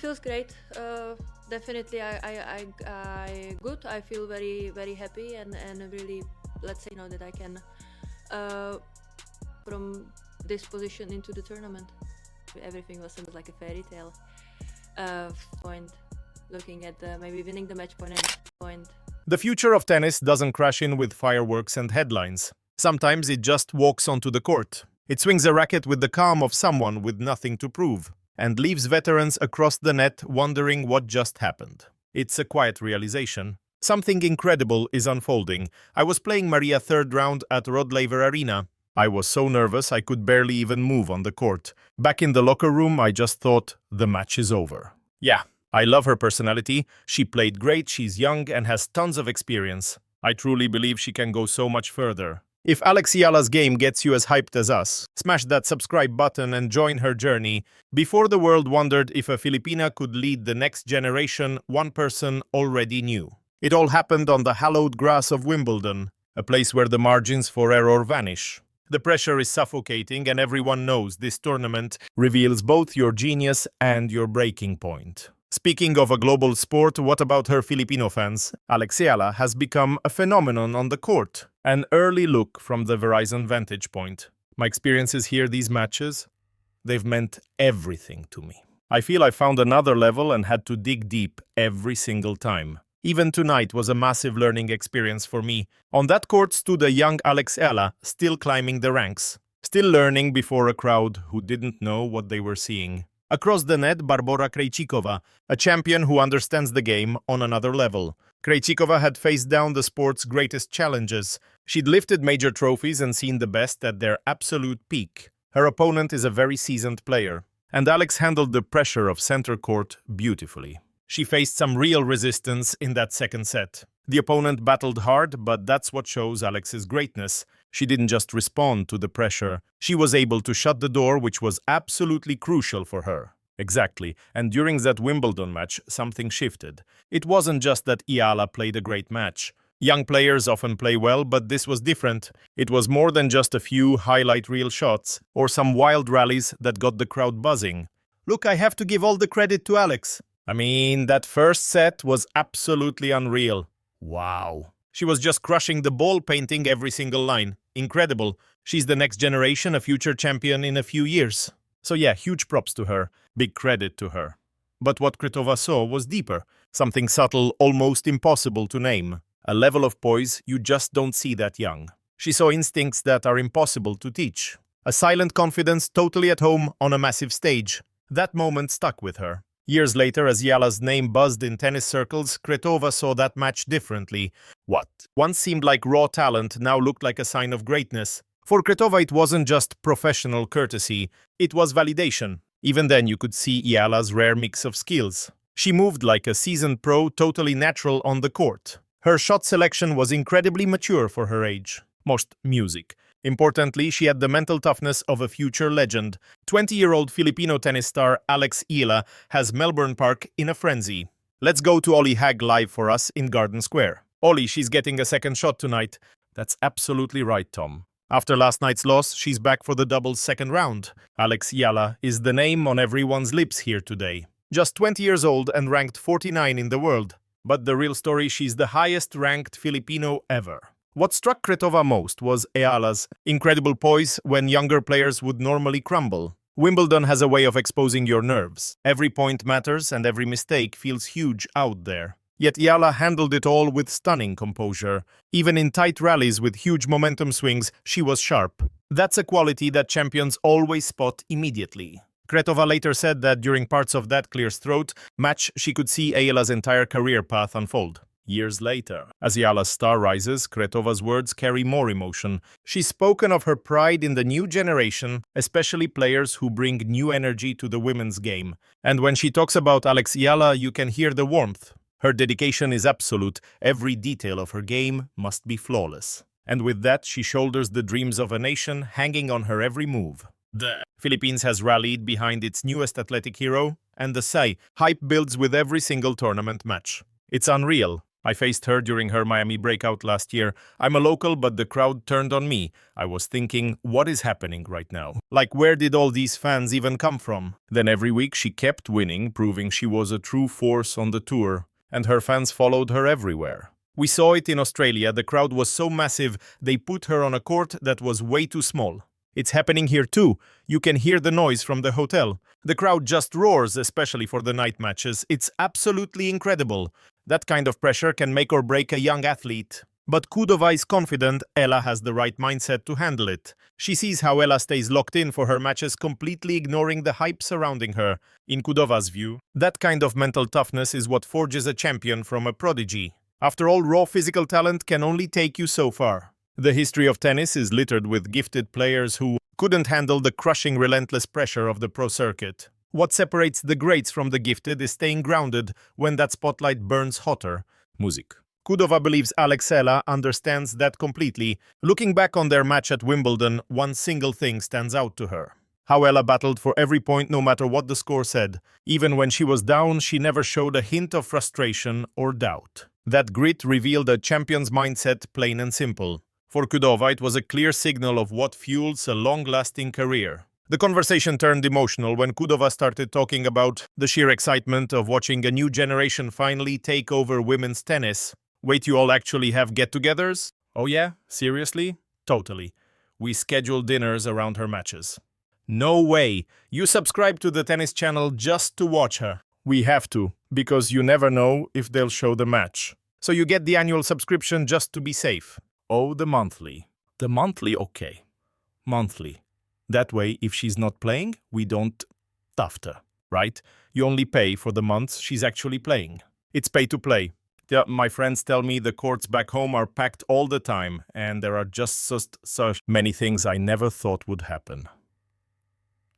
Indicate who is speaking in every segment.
Speaker 1: Feels great. Definitely, I good. I feel very happy and really, let's say, that I can uh, from this position into the tournament. Everything was like a fairy tale. Point, looking at maybe winning the match point and point.
Speaker 2: The future of tennis doesn't crash in with fireworks and headlines. Sometimes it just walks onto the court. It swings a racket with the calm of someone with nothing to prove, and leaves veterans across the net wondering what just happened. It's a quiet realization. Something incredible is unfolding. I was playing Maria third round at Rod Laver Arena. I was so nervous I could barely even move on the court. Back in the locker room, I just thought, the match is over. Yeah, I love her personality. She played great, she's young and has tons of experience. I truly believe she can go so much further. If Alex Eala's game gets you as hyped as us, smash that subscribe button and join her journey. Before the world wondered if a Filipina could lead the next generation, one person already knew. It all happened on the hallowed grass of Wimbledon, a place where the margins for error vanish. The pressure is suffocating, and everyone knows this tournament reveals both your genius and your breaking point. Speaking of a global sport, what about her Filipino fans? Alex Eala has become a phenomenon on the court. An early look from the Verizon vantage point. My experiences here, these matches, they've meant everything to me. I feel I found another level and had to dig deep every single time. Even tonight was a massive learning experience for me. On that court stood a young Alex Eala, still climbing the ranks. Still learning before a crowd who didn't know what they were seeing. Across the net, Barbora Krejčíková, a champion who understands the game on another level. Krejčíková had faced down the sport's greatest challenges. She'd lifted major trophies and seen the best at their absolute peak. Her opponent is a very seasoned player. And Alex handled the pressure of center court beautifully. She faced some real resistance in that second set. The opponent battled hard, but that's what shows Alex's greatness. She didn't just respond to the pressure. She was able to shut the door, which was absolutely crucial for her. Exactly, and during that Wimbledon match, something shifted. It wasn't just that Eala played a great match. Young players often play well, but this was different. It was more than just a few highlight reel shots, or some wild rallies that got the crowd buzzing. Look, I have to give all the credit to Alex. I mean, that first set was absolutely unreal. Wow. She was just crushing the ball, painting every single line. Incredible. She's the next generation, a future champion in a few years. So yeah, huge props to her. Big credit to her. But what Krejčíková saw was deeper. Something subtle, almost impossible to name. A level of poise you just don't see that young. She saw instincts that are impossible to teach. A silent confidence totally at home on a massive stage. That moment stuck with her. Years later, as Eala's name buzzed in tennis circles, Krejčíková saw that match differently. What once seemed like raw talent now looked like a sign of greatness. For Krejčíková, it wasn't just professional courtesy, it was validation. Even then, you could see Eala's rare mix of skills. She moved like a seasoned pro, totally natural on the court. Her shot selection was incredibly mature for her age. Most music. Importantly, she had the mental toughness of a future legend. 20-year-old Filipino tennis star Alex Eala has Melbourne Park in a frenzy. Let's go to Ollie Hag live for us in Garden Square. Ollie, she's getting a second shot tonight. That's absolutely right, Tom. After last night's loss, she's back for the doubles second round. Alex Eala is the name on everyone's lips here today. Just 20 years old and ranked 49 in the world. But the real story, she's the highest-ranked Filipino ever. What struck Krejčíková most was Eala's incredible poise when younger players would normally crumble. Wimbledon has a way of exposing your nerves. Every point matters and every mistake feels huge out there. Yet Eala handled it all with stunning composure. Even in tight rallies with huge momentum swings, she was sharp. That's a quality that champions always spot immediately. Krejčíková later said that during parts of that clear-throat match, she could see Eala's entire career path unfold. Years later, as Eala's star rises, Krejčíková's words carry more emotion. She's spoken of her pride in the new generation, especially players who bring new energy to the women's game. And when she talks about Alex Eala, you can hear the warmth. Her dedication is absolute. Every detail of her game must be flawless. And with that, she shoulders the dreams of a nation hanging on her every move. The Philippines has rallied behind its newest athletic hero, and the hype builds with every single tournament match. It's unreal. I faced her during her Miami breakout last year. I'm a local, but the crowd turned on me. I was thinking, what is happening right now? Like, where did all these fans even come from? Then every week she kept winning, proving she was a true force on the tour. And her fans followed her everywhere. We saw it in Australia. The crowd was so massive, they put her on a court that was way too small. It's happening here too. You can hear the noise from the hotel. The crowd just roars, especially for the night matches. It's absolutely incredible. That kind of pressure can make or break a young athlete. But Kudova is confident Eala has the right mindset to handle it. She sees how Eala stays locked in for her matches, completely ignoring the hype surrounding her. In Kudova's view, that kind of mental toughness is what forges a champion from a prodigy. After all, raw physical talent can only take you so far. The history of tennis is littered with gifted players who couldn't handle the crushing, relentless pressure of the pro circuit. What separates the greats from the gifted is staying grounded when that spotlight burns hotter. Music. Kudova believes Alex Eala understands that completely. Looking back on their match at Wimbledon, one single thing stands out to her. How Eala battled for every point no matter what the score said. Even when she was down, she never showed a hint of frustration or doubt. That grit revealed a champion's mindset, plain and simple. For Kudova, it was a clear signal of what fuels a long-lasting career. The conversation turned emotional when Kudova started talking about the sheer excitement of watching a new generation finally take over women's tennis. Wait, you all actually have get-togethers? Oh yeah? Seriously? Totally. We schedule dinners around her matches. No way! You subscribe to the tennis channel just to watch her. We have to, because you never know if they'll show the match. So you get the annual subscription just to be safe. Oh, the monthly. The monthly, okay. Monthly. That way, if she's not playing, we don't tuft her, right? You only pay for the months she's actually playing. It's pay to play. Yeah, my friends tell me the courts back home are packed all the time, and there are just so many things I never thought would happen.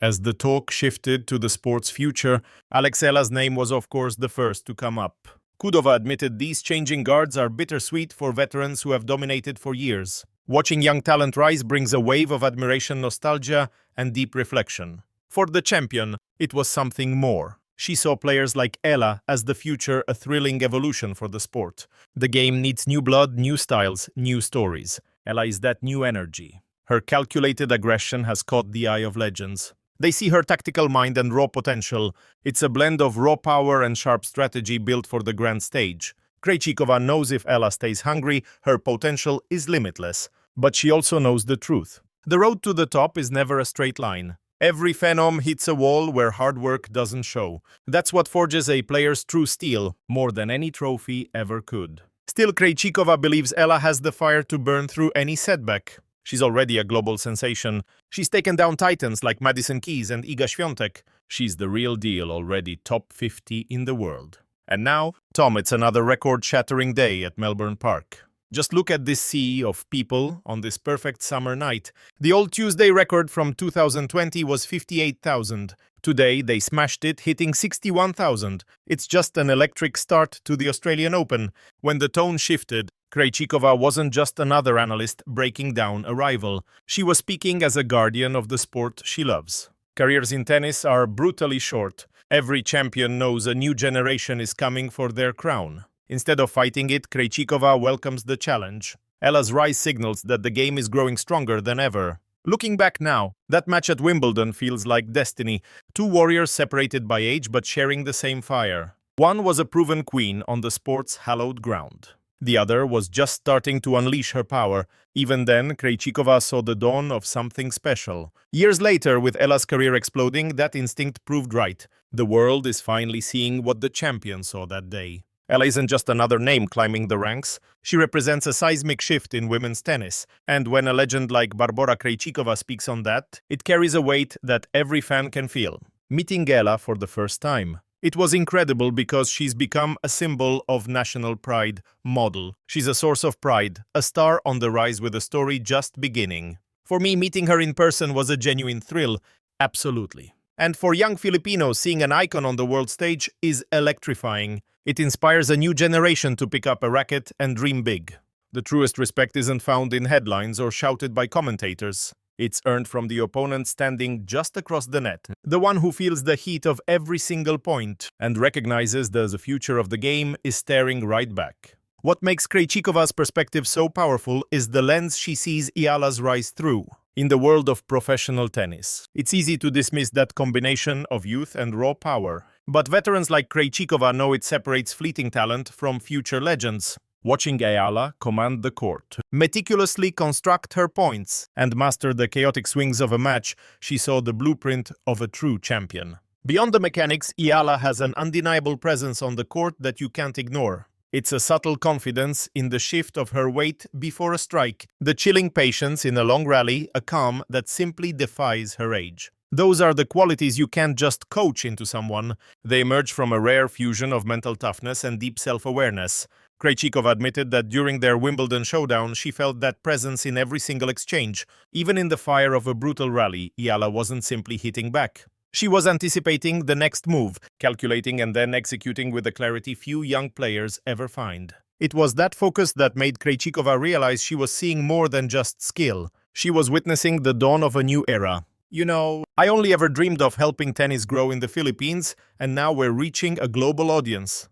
Speaker 2: As the talk shifted to the sport's future, Alex Eala's name was of course the first to come up. Kudova admitted these changing guards are bittersweet for veterans who have dominated for years. Watching young talent rise brings a wave of admiration, nostalgia, and deep reflection. For the champion, it was something more. She saw players like Eala as the future, a thrilling evolution for the sport. The game needs new blood, new styles, new stories. Eala is that new energy. Her calculated aggression has caught the eye of legends. They see her tactical mind and raw potential. It's a blend of raw power and sharp strategy built for the grand stage. Krejčíková knows if Eala stays hungry, her potential is limitless. But she also knows the truth. The road to the top is never a straight line. Every phenom hits a wall where hard work doesn't show. That's what forges a player's true steel, more than any trophy ever could. Still, Krejčíková believes Eala has the fire to burn through any setback. She's already a global sensation. She's taken down titans like Madison Keys and Iga Świątek. She's the real deal, already top 50 in the world. And now, Tom, it's another record-shattering day at Melbourne Park. Just look at this sea of people on this perfect summer night. The old Tuesday record from 2020 was 58,000. Today, they smashed it, hitting 61,000. It's just an electric start to the Australian Open. When the tone shifted, Krejčíková wasn't just another analyst breaking down a rival. She was speaking as a guardian of the sport she loves. Careers in tennis are brutally short. Every champion knows a new generation is coming for their crown. Instead of fighting it, Krejčíková welcomes the challenge. Eala's rise signals that the game is growing stronger than ever. Looking back now, that match at Wimbledon feels like destiny. Two warriors separated by age but sharing the same fire. One was a proven queen on the sport's hallowed ground. The other was just starting to unleash her power. Even then, Krejčíková saw the dawn of something special. Years later, with Eala's career exploding, that instinct proved right. The world is finally seeing what the champion saw that day. Eala isn't just another name climbing the ranks. She represents a seismic shift in women's tennis. And when a legend like Barbora Krejčíková speaks on that, it carries a weight that every fan can feel. Meeting Eala for the first time. It was incredible because she's become a symbol of national pride, model. She's a source of pride, a star on the rise with a story just beginning. For me, meeting her in person was a genuine thrill, absolutely. And for young Filipinos, seeing an icon on the world stage is electrifying. It inspires a new generation to pick up a racket and dream big. The truest respect isn't found in headlines or shouted by commentators. It's earned from the opponent standing just across the net, the one who feels the heat of every single point and recognizes that the future of the game is staring right back. What makes Krejčíkova's perspective so powerful is the lens she sees Eala's rise through. In the world of professional tennis, it's easy to dismiss that combination of youth and raw power. But veterans like Krejčíková know it separates fleeting talent from future legends. Watching Eala command the court, meticulously construct her points, and master the chaotic swings of a match, she saw the blueprint of a true champion. Beyond the mechanics, Eala has an undeniable presence on the court that you can't ignore. It's a subtle confidence in the shift of her weight before a strike, the chilling patience in a long rally, a calm that simply defies her age. Those are the qualities you can't just coach into someone. They emerge from a rare fusion of mental toughness and deep self-awareness. Krejčíková admitted that during their Wimbledon showdown, she felt that presence in every single exchange. Even in the fire of a brutal rally, Eala wasn't simply hitting back. She was anticipating the next move, calculating and then executing with a clarity few young players ever find. It was that focus that made Krejčíková realize she was seeing more than just skill. She was witnessing the dawn of a new era. You know, I only ever dreamed of helping tennis grow in the Philippines, and now we're reaching a global audience.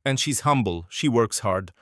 Speaker 2: And she's humble, she works hard.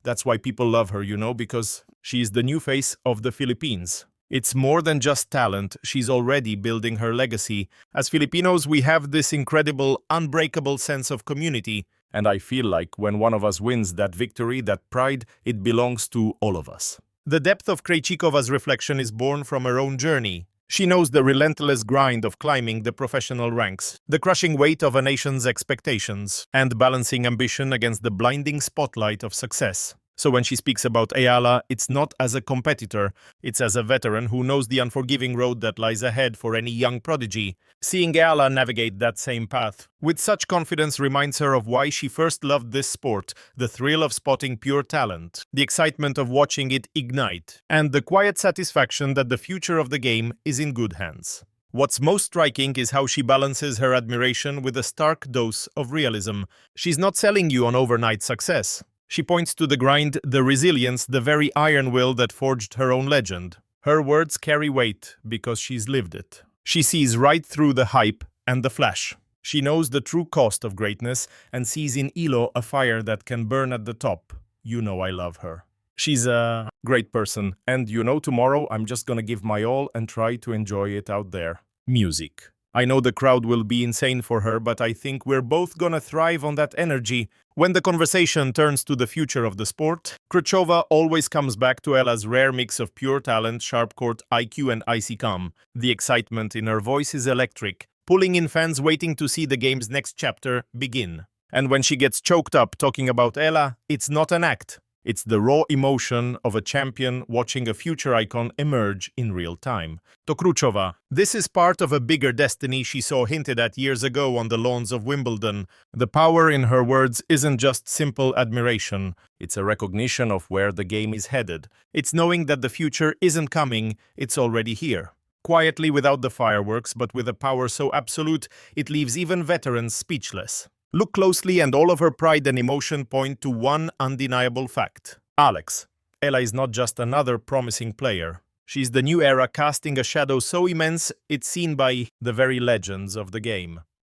Speaker 2: That's why people love her, because she is the new face of the Philippines. It's more than just talent, she's already building her legacy. As Filipinos, we have this incredible, unbreakable sense of community. And I feel like when one of us wins that victory, that pride, it belongs to all of us. The depth of Krejčíkova's reflection is born from her own journey. She knows the relentless grind of climbing the professional ranks, the crushing weight of a nation's expectations, and balancing ambition against the blinding spotlight of success. So when she speaks about Eala, it's not as a competitor, it's as a veteran who knows the unforgiving road that lies ahead for any young prodigy. Seeing Eala navigate that same path with such confidence reminds her of why she first loved this sport, the thrill of spotting pure talent, the excitement of watching it ignite, and the quiet satisfaction that the future of the game is in good hands. What's most striking is how she balances her admiration with a stark dose of realism. She's not selling you on overnight success. She points to the grind, the resilience, the very iron will that forged her own legend. Her words carry weight because she's lived it. She sees right through the hype and the flash. She knows the true cost of greatness and sees in Eala a fire that can burn at the top. I love her. She's a great person, and tomorrow I'm just gonna give my all and try to enjoy it out there. Music. I know the crowd will be insane for her, but I think we're both gonna thrive on that energy. When the conversation turns to the future of the sport, Krejčíková always comes back to Eala's rare mix of pure talent, sharp court IQ and icy calm. The excitement in her voice is electric, pulling in fans waiting to see the game's next chapter begin. And when she gets choked up talking about Eala, it's not an act. It's the raw emotion of a champion watching a future icon emerge in real time. To Krejčíková, this is part of a bigger destiny she saw hinted at years ago on the lawns of Wimbledon. The power in her words isn't just simple admiration. It's a recognition of where the game is headed. It's knowing that the future isn't coming, it's already here. Quietly, without the fireworks, but with a power so absolute, it leaves even veterans speechless. Look closely and all of her pride and emotion point to one undeniable fact. Alex Eala is not just another promising player. She's the new era casting a shadow so immense it's seen by the very legends of the game.